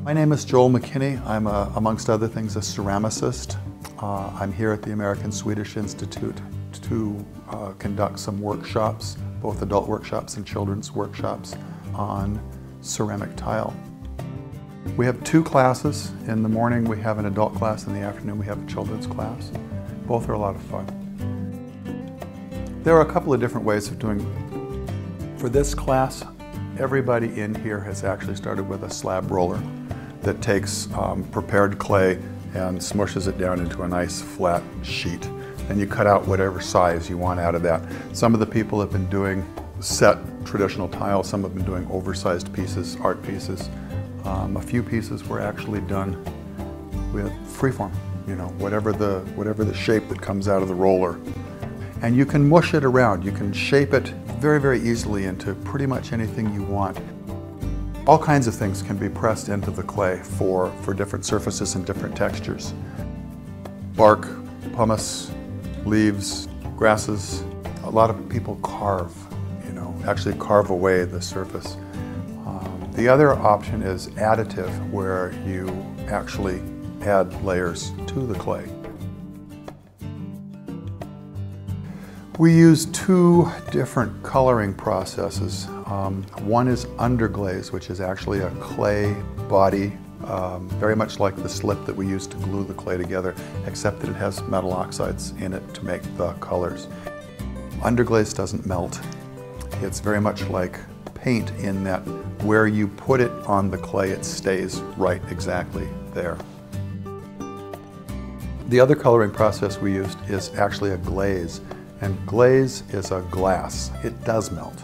My name is Joel McKinney. I'm, amongst other things, a ceramicist. I'm here at the American Swedish Institute to conduct some workshops, both adult workshops and children's workshops on ceramic tile. We have two classes. In the morning we have an adult class, in the afternoon we have a children's class. Both are a lot of fun. There are a couple of different ways of doing. For this class, everybody in here has actually started with a slab roller that takes prepared clay and smushes it down into a nice flat sheet. And you cut out whatever size you want out of that. Some of the people have been doing set traditional tile, some have been doing oversized pieces, art pieces. A few pieces were actually done with freeform, you know, whatever the shape that comes out of the roller. And you can mush it around. You can shape it very, very easily into pretty much anything you want. All kinds of things can be pressed into the clay for different surfaces and different textures. Bark, pumice, leaves, grasses. A lot of people carve, you know, actually carve away the surface. The other option is additive, where you actually add layers to the clay. We use two different coloring processes. One is underglaze, which is actually a clay body, very much like the slip that we use to glue the clay together, except that it has metal oxides in it to make the colors. Underglaze doesn't melt. It's very much like paint in that where you put it on the clay, it stays right exactly there. The other coloring process we used is actually a glaze. And glaze is a glass. It does melt.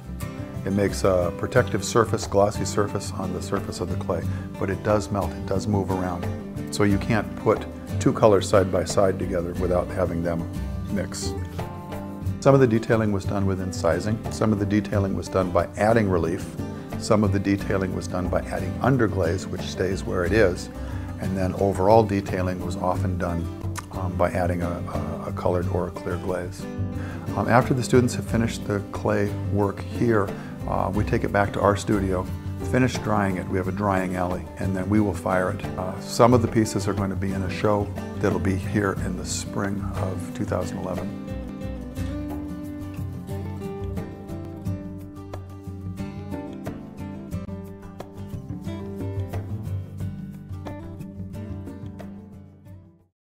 It makes a protective surface, glossy surface on the surface of the clay, but it does melt, it does move around. So you can't put two colors side by side together without having them mix. Some of the detailing was done with incising. Some of the detailing was done by adding relief. Some of the detailing was done by adding underglaze, which stays where it is. And then overall detailing was often done by adding a colored or a clear glaze. After the students have finished the clay work here, we take it back to our studio, finish drying it. We have a drying alley, and then we will fire it. Some of the pieces are going to be in a show that'll be here in the spring of 2011.